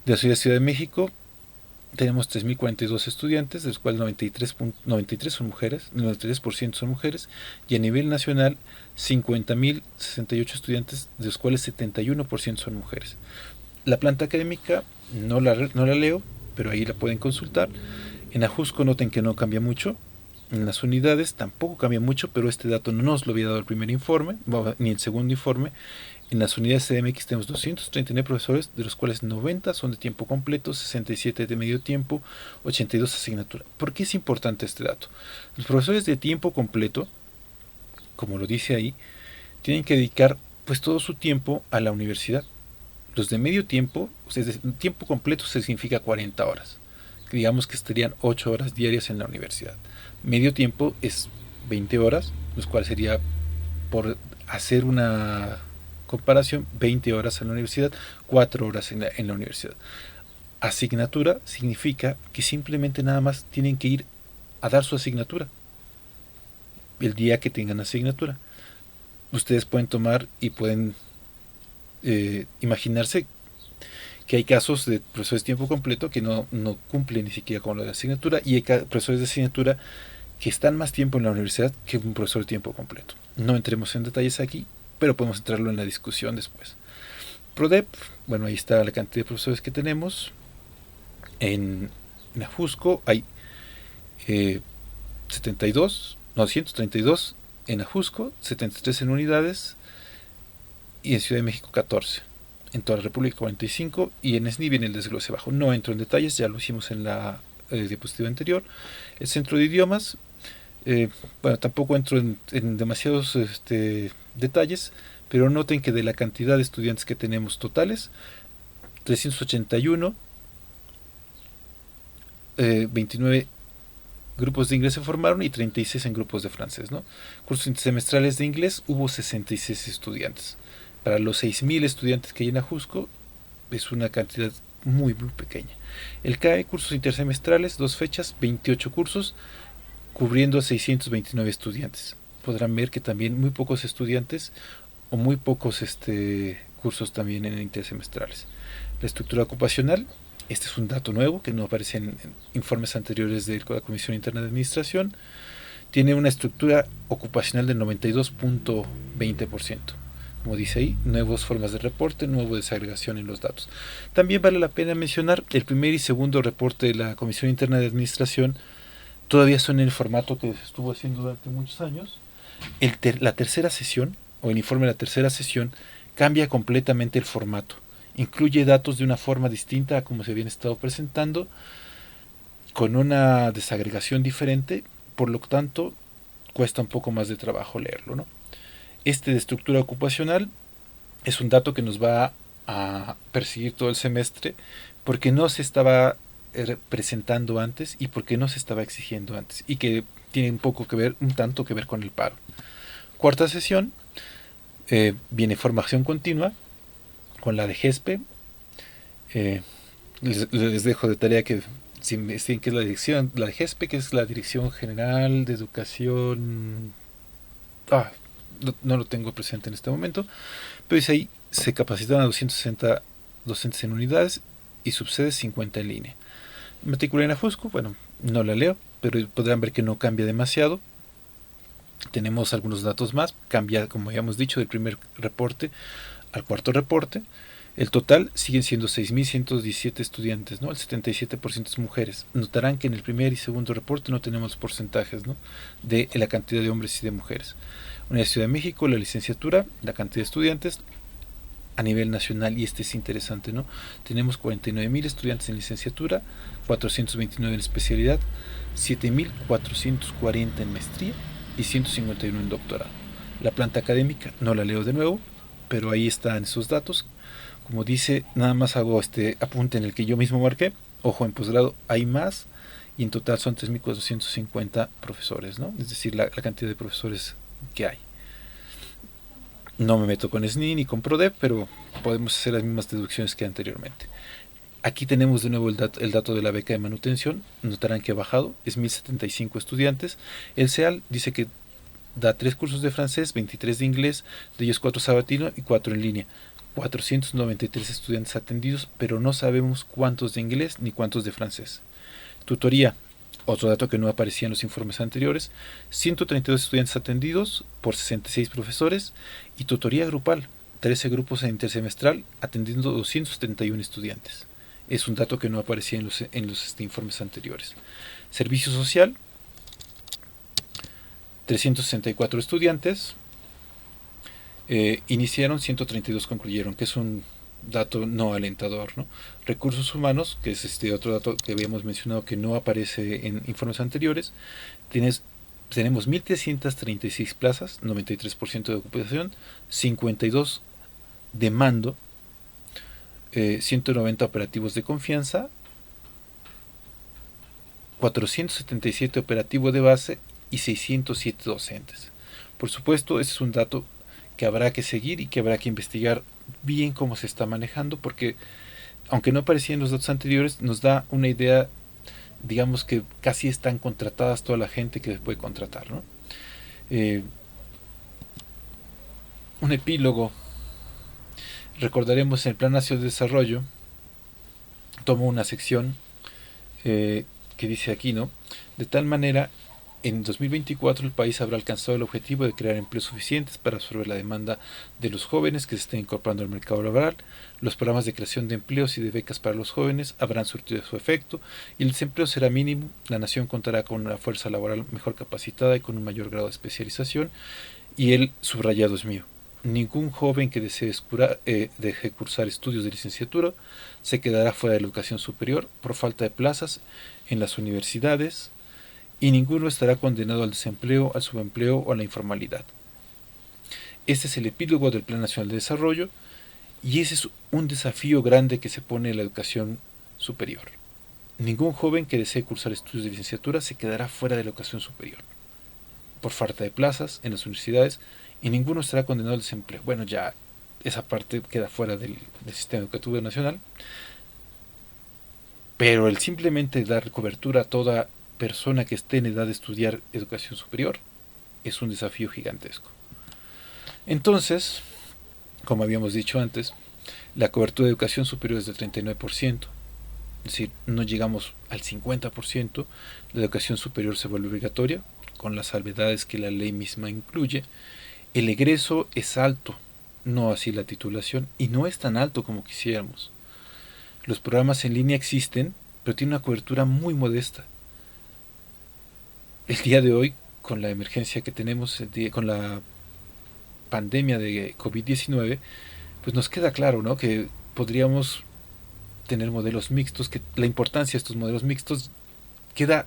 De la Ciudad de México tenemos 3.042 estudiantes, de los cuales 93 son mujeres, 93% son mujeres, y a nivel nacional 50.068 estudiantes, de los cuales 71% son mujeres. La planta académica no la leo, pero ahí la pueden consultar. En Ajusco noten que no cambia mucho. En las unidades tampoco cambia mucho, pero este dato no nos lo había dado el primer informe, ni el segundo informe. En las unidades CDMX tenemos 239 profesores, de los cuales 90 son de tiempo completo, 67 de medio tiempo, 82 asignaturas. ¿Por qué es importante este dato? Los profesores de tiempo completo, como lo dice ahí, tienen que dedicar pues todo su tiempo a la universidad. Los de medio tiempo, o sea, tiempo completo significa 40 horas. Digamos que estarían 8 horas diarias en la universidad. Medio tiempo es 20 horas, los cuales sería, por hacer una comparación, 20 horas en la universidad, 4 horas en la universidad. Asignatura significa que simplemente nada más tienen que ir a dar su asignatura el día que tengan asignatura. Ustedes pueden tomar y pueden imaginarse que hay casos de profesores de tiempo completo que no cumplen ni siquiera con la asignatura, y hay profesores de asignatura que están más tiempo en la universidad que un profesor de tiempo completo. No entremos en detalles aquí, pero podemos entrarlo en la discusión después. PRODEP, bueno, ahí está la cantidad de profesores que tenemos. En Ajusco hay 72, no, 132 en Ajusco, 73 en unidades, y en Ciudad de México 14. En toda la República 45, y en SNI viene el desglose abajo. No entro en detalles, ya lo hicimos en la diapositiva anterior. El centro de idiomas, bueno, tampoco entro en demasiados detalles, pero noten que de la cantidad de estudiantes que tenemos totales, 381, 29 grupos de inglés se formaron y 36 en grupos de francés, ¿no? Cursos intersemestrales de inglés, hubo 66 estudiantes. Para los 6.000 estudiantes que hay en Ajusco, es una cantidad muy pequeña. El CAE, cursos intersemestrales, 2 fechas, 28 cursos, cubriendo a 629 estudiantes. Podrán ver que también muy pocos estudiantes o muy pocos cursos también en intersemestrales. La estructura ocupacional, este es un dato nuevo que no aparece en informes anteriores de la Comisión Interna de Administración. Tiene una estructura ocupacional del 92.20%. Como dice ahí, nuevas formas de reporte, nueva desagregación en los datos. También vale la pena mencionar el primer y segundo reporte de la Comisión Interna de Administración. Todavía son en el formato que se estuvo haciendo durante muchos años. La tercera sesión, o el informe de la tercera sesión, cambia completamente el formato. Incluye datos de una forma distinta a como se habían estado presentando, con una desagregación diferente, por lo tanto cuesta un poco más de trabajo leerlo, ¿no? De estructura ocupacional es un dato que nos va a perseguir todo el semestre, porque no se estaba presentando antes y porque no se estaba exigiendo antes, y que tiene un tanto que ver con el paro. Cuarta sesión, viene formación continua con la de GESPE. Les dejo de tarea que si me dicen que es la de GESPE, que es la Dirección General de Educación. No lo tengo presente en este momento, pero dice ahí, se capacitaron a 260 docentes en unidades y subsedes 50 en línea. Matrícula en Ajusco, bueno, no la leo, pero podrán ver que no cambia demasiado. Tenemos algunos datos más, cambia, como habíamos dicho, del primer reporte al cuarto reporte. El total siguen siendo 6.117 estudiantes, ¿no? El 77% es mujeres. Notarán que en el primer y segundo reporte no tenemos porcentajes, ¿no?, de la cantidad de hombres y de mujeres. Universidad de México, la licenciatura, la cantidad de estudiantes a nivel nacional, y es interesante, ¿no? Tenemos 49.000 estudiantes en licenciatura, 429 en especialidad, 7.440 en maestría y 151 en doctorado. La planta académica no la leo de nuevo, pero ahí están esos datos. Como dice, nada más hago apunte en el que yo mismo marqué. Ojo, en posgrado hay más, y en total son 3.450 profesores, ¿no? Es decir, la cantidad de profesores que hay. No me meto con SNI ni con PRODEP, pero podemos hacer las mismas deducciones que anteriormente. Aquí tenemos de nuevo el dato de la beca de manutención. Notarán que ha bajado, es 1.075 estudiantes. El CEAL dice que da 3 cursos de francés, 23 de inglés, de ellos 4 sabatino y 4 en línea. 493 estudiantes atendidos, pero no sabemos cuántos de inglés ni cuántos de francés. Tutoría, otro dato que no aparecía en los informes anteriores, 132 estudiantes atendidos por 66 profesores, y tutoría grupal, 13 grupos en intersemestral atendiendo 271 estudiantes. Es un dato que no aparecía en los informes anteriores. Servicio social, 364 estudiantes, iniciaron, 132 concluyeron, que es un dato no alentador, ¿no? Recursos humanos, que es otro dato que habíamos mencionado que no aparece en informes anteriores. Tenemos 1.336 plazas, 93% de ocupación, 52 de mando, 190 operativos de confianza, 477 operativos de base y 607 docentes. Por supuesto, ese es un dato que habrá que seguir y que habrá que investigar bien cómo se está manejando, porque aunque no aparecía en los datos anteriores, nos da una idea, digamos que casi están contratadas toda la gente que se puede contratar, ¿no? Un epílogo. Recordaremos en el Plan Nacional de Desarrollo tomo una sección que dice aquí, ¿no? De tal manera, en 2024 el país habrá alcanzado el objetivo de crear empleos suficientes para absorber la demanda de los jóvenes que se estén incorporando al mercado laboral. Los programas de creación de empleos y de becas para los jóvenes habrán surtido su efecto y el desempleo será mínimo. La nación contará con una fuerza laboral mejor capacitada y con un mayor grado de especialización. Y el subrayado es mío. Ningún joven que desee deje cursar estudios de licenciatura se quedará fuera de la educación superior por falta de plazas en las universidades y ninguno estará condenado al desempleo, al subempleo o a la informalidad. Este es el epílogo del Plan Nacional de Desarrollo y ese es un desafío grande que se pone en la educación superior. Ningún joven que desee cursar estudios de licenciatura se quedará fuera de la educación superior por falta de plazas en las universidades y ninguno estará condenado al desempleo. Bueno, ya esa parte queda fuera del sistema educativo nacional, pero el simplemente dar cobertura a toda persona que esté en edad de estudiar educación superior es un desafío gigantesco. Entonces, como habíamos dicho antes, la cobertura de educación superior es del 39%, es decir, no llegamos al 50%, la educación superior se vuelve obligatoria, con las salvedades que la ley misma incluye. El egreso es alto, no así la titulación, y no es tan alto como quisiéramos. Los programas en línea existen, pero tienen una cobertura muy modesta. El día de hoy, con la emergencia que tenemos, con la pandemia de COVID-19, pues nos queda claro, ¿no?, que podríamos tener modelos mixtos, que la importancia de estos modelos mixtos queda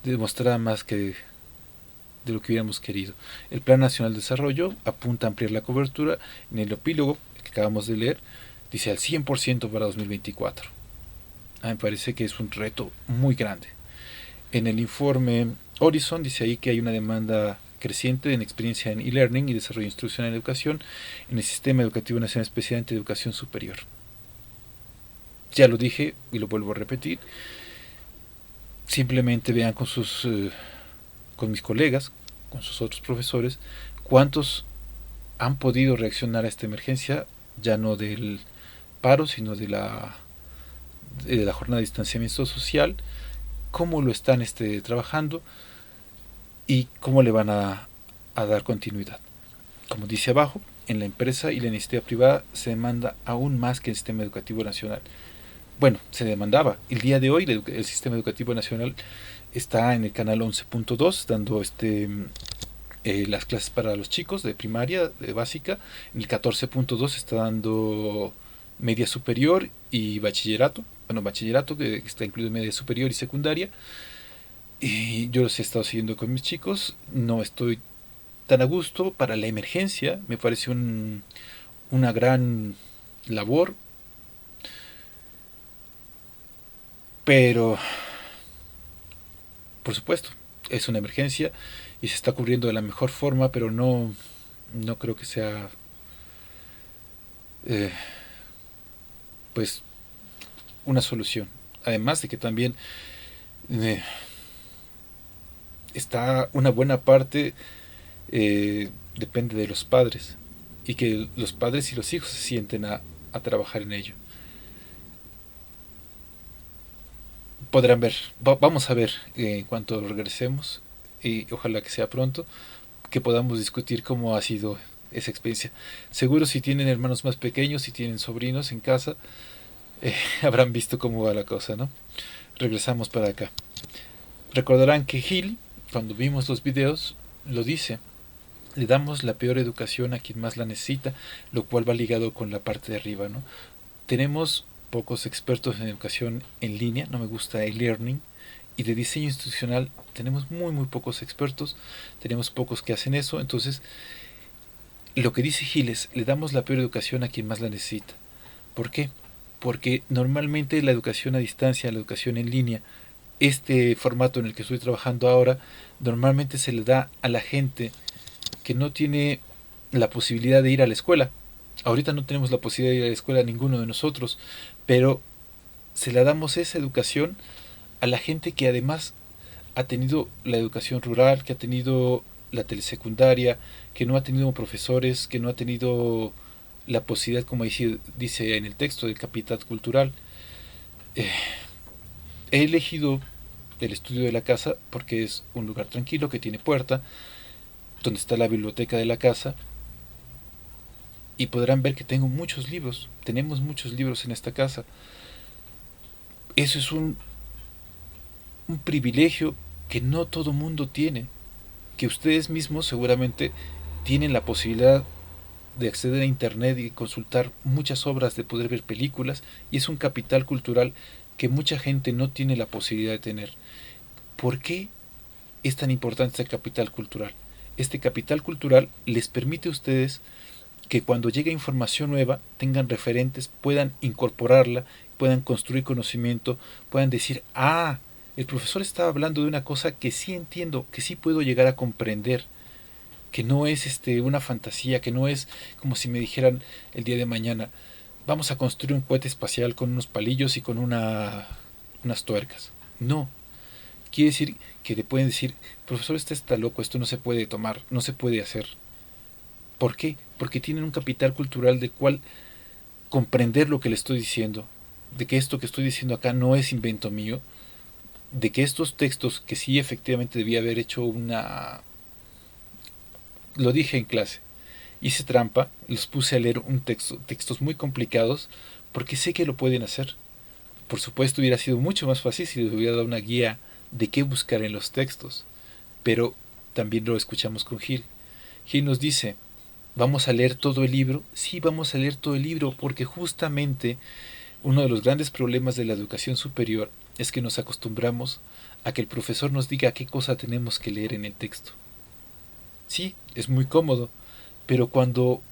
demostrada más que de lo que hubiéramos querido. El Plan Nacional de Desarrollo apunta a ampliar la cobertura. En el epílogo que acabamos de leer dice al 100% para 2024. Me parece que es un reto muy grande. En el informe Horizon dice ahí que hay una demanda creciente en experiencia en e-learning y desarrollo institucional en educación en el Sistema Educativo Nacional, especialmente de educación superior. Ya lo dije y lo vuelvo a repetir. Simplemente vean con mis colegas, con sus otros profesores, cuántos han podido reaccionar a esta emergencia, ya no del paro, sino de la jornada de distanciamiento social, cómo lo están trabajando y cómo le van a dar continuidad. Como dice abajo, en la empresa y la iniciativa privada se demanda aún más que el sistema educativo nacional. Bueno, se demandaba. El día de hoy el sistema educativo nacional está en el canal 11.2 dando las clases para los chicos de primaria, de básica. En el 14.2 está dando media superior y bachillerato. Bueno, bachillerato que está incluido en media superior y secundaria. Y yo los he estado siguiendo con mis chicos. No estoy tan a gusto. Para la emergencia me parece una gran labor. Pero, por supuesto, es una emergencia y se está cubriendo de la mejor forma, pero no creo que sea pues una solución. Además de que también está una buena parte depende de los padres y que los padres y los hijos se sienten a trabajar en ello. Podrán ver, vamos a ver en cuanto regresemos y ojalá que sea pronto, que podamos discutir cómo ha sido esa experiencia. Seguro si tienen hermanos más pequeños, si tienen sobrinos en casa, habrán visto cómo va la cosa, ¿no? Regresamos para acá. Recordarán que Gil, cuando vimos los videos, lo dice: le damos la peor educación a quien más la necesita, lo cual va ligado con la parte de arriba, ¿no? Tenemos pocos expertos en educación en línea, no me gusta el learning, y de diseño institucional tenemos muy pocos expertos, tenemos pocos que hacen eso. Entonces lo que dice Giles, le damos la peor educación a quien más la necesita. ¿Por qué? Porque normalmente la educación a distancia, la educación en línea, este formato en el que estoy trabajando ahora, normalmente se le da a la gente que no tiene la posibilidad de ir a la escuela. Ahorita no tenemos la posibilidad de ir a la escuela ninguno de nosotros, pero se la damos esa educación a la gente que además ha tenido la educación rural, que ha tenido la telesecundaria, que no ha tenido profesores, que no ha tenido la posibilidad, como dice en el texto, del capital cultural. Eh, He elegido el estudio de la casa porque es un lugar tranquilo que tiene puerta, donde está la biblioteca de la casa, y podrán ver que tengo muchos libros, tenemos muchos libros en esta casa. Eso es un privilegio que no todo mundo tiene, que ustedes mismos seguramente tienen la posibilidad de acceder a internet y consultar muchas obras, de poder ver películas, y es un capital cultural que mucha gente no tiene la posibilidad de tener. ¿Por qué es tan importante este capital cultural? Este capital cultural les permite a ustedes que cuando llegue información nueva tengan referentes, puedan incorporarla, puedan construir conocimiento, puedan decir, ah, el profesor estaba hablando de una cosa que sí entiendo, que sí puedo llegar a comprender, que no es una fantasía, que no es como si me dijeran el día de mañana, vamos a construir un cohete espacial con unos palillos y con unas tuercas. No, quiere decir que le pueden decir, profesor, este está loco, esto no se puede tomar, no se puede hacer. ¿Por qué? Porque tienen un capital cultural de cual comprender lo que le estoy diciendo, de que esto que estoy diciendo acá no es invento mío, de que estos textos que sí efectivamente debía haber hecho una... Lo dije en clase, hice trampa, los puse a leer textos muy complicados porque sé que lo pueden hacer. Por supuesto hubiera sido mucho más fácil si les hubiera dado una guía de qué buscar en los textos, pero también lo escuchamos con Gil. Gil nos dice, ¿vamos a leer todo el libro? Sí, vamos a leer todo el libro porque justamente uno de los grandes problemas de la educación superior es que nos acostumbramos a que el profesor nos diga qué cosa tenemos que leer en el texto. Sí, es muy cómodo, pero cuando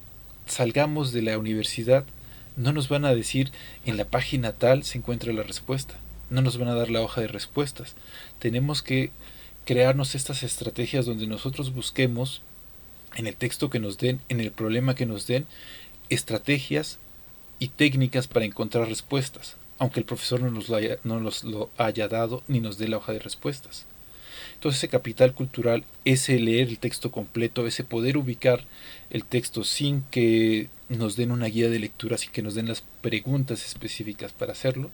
salgamos de la universidad no nos van a decir en la página tal se encuentra la respuesta, no nos van a dar la hoja de respuestas. Tenemos que crearnos estas estrategias donde nosotros busquemos en el texto que nos den, en el problema que nos den, estrategias y técnicas para encontrar respuestas, aunque el profesor no nos lo haya dado ni nos dé la hoja de respuestas. Entonces ese capital cultural, ese leer el texto completo, ese poder ubicar el texto sin que nos den una guía de lectura, sin que nos den las preguntas específicas para hacerlo,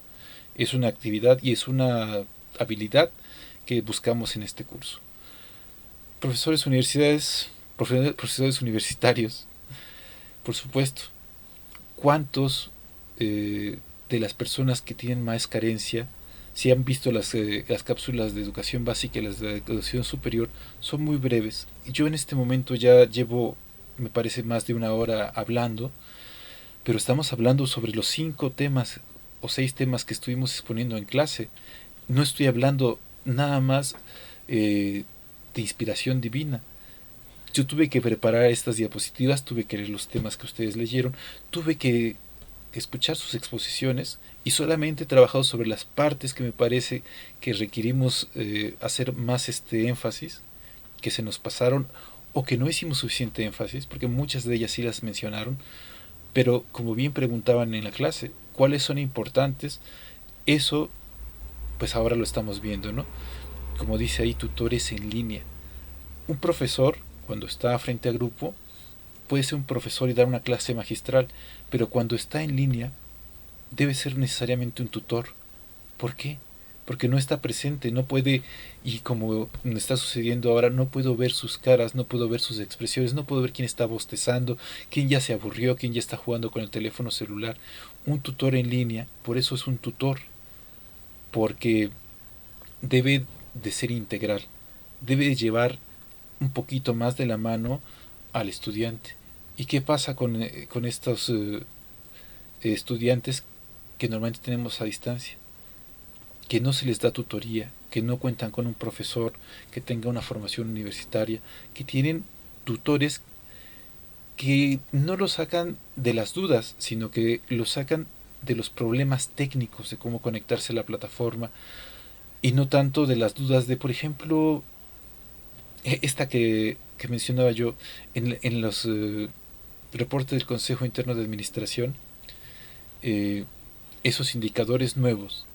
es una actividad y es una habilidad que buscamos en este curso. Profesores universidades, profesores universitarios, por supuesto, ¿cuántos de las personas que tienen más carencia, si han visto las cápsulas de educación básica y las de educación superior, son muy breves? Yo en este momento ya llevo, me parece, más de una hora hablando, pero estamos hablando sobre los 5 temas o 6 temas que estuvimos exponiendo en clase. No estoy hablando nada más de inspiración divina. Yo tuve que preparar estas diapositivas, tuve que leer los temas que ustedes leyeron, tuve que escuchar sus exposiciones y solamente he trabajado sobre las partes que me parece que requerimos hacer más énfasis, que se nos pasaron o que no hicimos suficiente énfasis, porque muchas de ellas sí las mencionaron, pero como bien preguntaban en la clase, ¿cuáles son importantes? Eso, pues ahora lo estamos viendo, ¿no? Como dice ahí, tutores en línea. Un profesor, cuando está frente a grupo, puede ser un profesor y dar una clase magistral, pero cuando está en línea debe ser necesariamente un tutor. ¿Por qué? Porque no está presente, no puede, y como me está sucediendo ahora, no puedo ver sus caras, no puedo ver sus expresiones, no puedo ver quién está bostezando, quién ya se aburrió, quién ya está jugando con el teléfono celular. Un tutor en línea, por eso es un tutor, porque debe de ser integral, debe de llevar un poquito más de la mano al estudiante. ¿Y qué pasa con estos estudiantes que normalmente tenemos a distancia? Que no se les da tutoría, que no cuentan con un profesor que tenga una formación universitaria, que tienen tutores que no lo sacan de las dudas, sino que lo sacan de los problemas técnicos de cómo conectarse a la plataforma y no tanto de las dudas de, por ejemplo, esta que mencionaba yo en los reportes del Consejo Interno de Administración, eh, esos indicadores nuevos.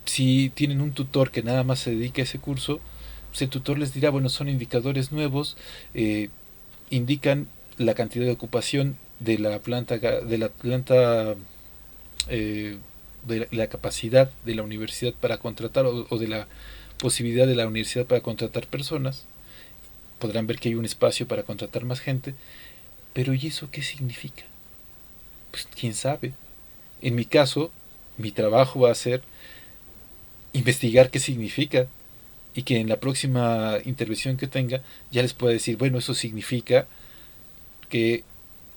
Si tienen un tutor que nada más se dedica a ese curso, pues el tutor les dirá, bueno, son indicadores nuevos, indican la cantidad de ocupación de la planta eh, de la capacidad de la universidad para contratar o de la posibilidad de la universidad para contratar personas, podrán ver que hay un espacio para contratar más gente, pero ¿y eso qué significa? Pues quién sabe. En mi caso, mi trabajo va a ser investigar qué significa y que en la próxima intervención que tenga ya les pueda decir, bueno, eso significa que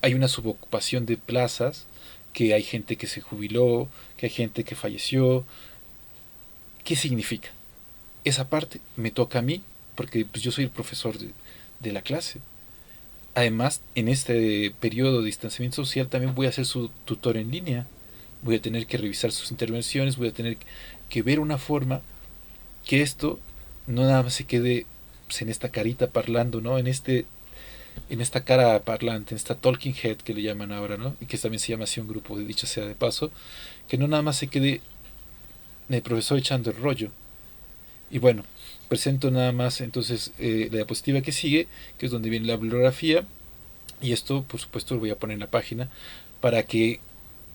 hay una subocupación de plazas, que hay gente que se jubiló, que hay gente que falleció. ¿Qué significa? Esa parte me toca a mí, porque pues, yo soy el profesor de la clase. Además, en este periodo de distanciamiento social también voy a ser su tutor en línea. Voy a tener que revisar sus intervenciones, voy a tener que ver una forma que esto no nada más se quede pues, en esta carita parlando, ¿no? En esta cara parlante, en esta talking head que le llaman ahora, ¿no? Y que también se llama así un grupo, de dicho sea de paso, que no nada más se quede el profesor echando el rollo. Y bueno, presento nada más entonces la diapositiva que sigue, que es donde viene la bibliografía, y esto por supuesto lo voy a poner en la página para que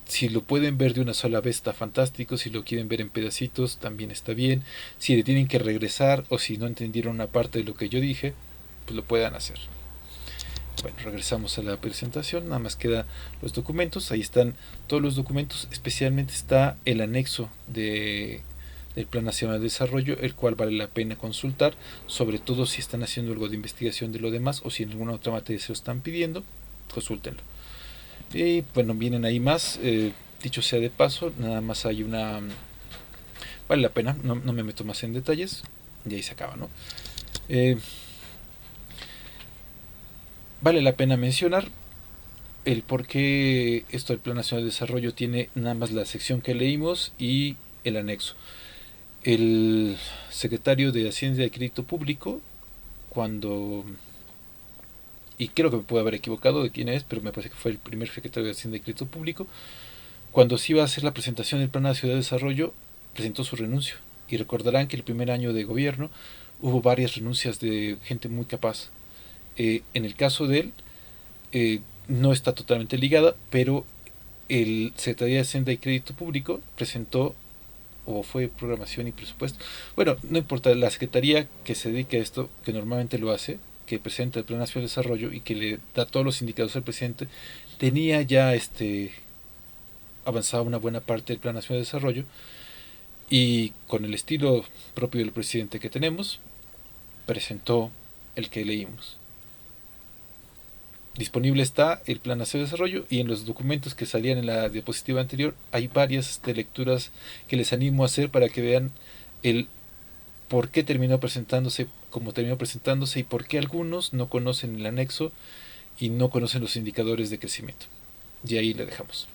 si lo pueden ver de una sola vez está fantástico, si lo quieren ver en pedacitos también está bien, si le tienen que regresar o si no entendieron una parte de lo que yo dije, pues lo puedan hacer. Bueno, regresamos a la presentación, nada más queda los documentos, ahí están todos los documentos, especialmente está el anexo del Plan Nacional de Desarrollo, el cual vale la pena consultar, sobre todo si están haciendo algo de investigación de lo demás o si en alguna otra materia se lo están pidiendo, consúltenlo. Y bueno, vienen ahí más, dicho sea de paso, nada más hay una... Vale la pena, no me meto más en detalles, y ahí se acaba, ¿no? Eh, vale la pena mencionar el por qué esto del Plan Nacional de Desarrollo tiene nada más la sección que leímos y el anexo. El secretario de Hacienda y Crédito Público, cuando, y creo que me puedo haber equivocado de quién es, pero me parece que fue el primer secretario de Hacienda y Crédito Público, cuando se iba a hacer la presentación del Plan Nacional de Desarrollo, presentó su renuncio. Y recordarán que el primer año de gobierno hubo varias renuncias de gente muy capaz. En el caso de él, no está totalmente ligada, pero el Secretaría de Hacienda y Crédito Público presentó, o fue programación y presupuesto, bueno, no importa, la Secretaría que se dedica a esto, que normalmente lo hace, que presenta el Plan Nacional de Desarrollo y que le da todos los indicadores al presidente, tenía ya avanzado una buena parte del Plan Nacional de Desarrollo y con el estilo propio del presidente que tenemos, presentó el que leímos. Disponible está el Plan Nacional de Desarrollo y en los documentos que salían en la diapositiva anterior hay varias lecturas que les animo a hacer para que vean el por qué terminó presentándose como terminó presentándose y por qué algunos no conocen el anexo y no conocen los indicadores de crecimiento. Y ahí le dejamos.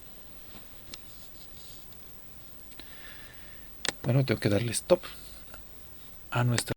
Bueno, tengo que darle stop a nuestra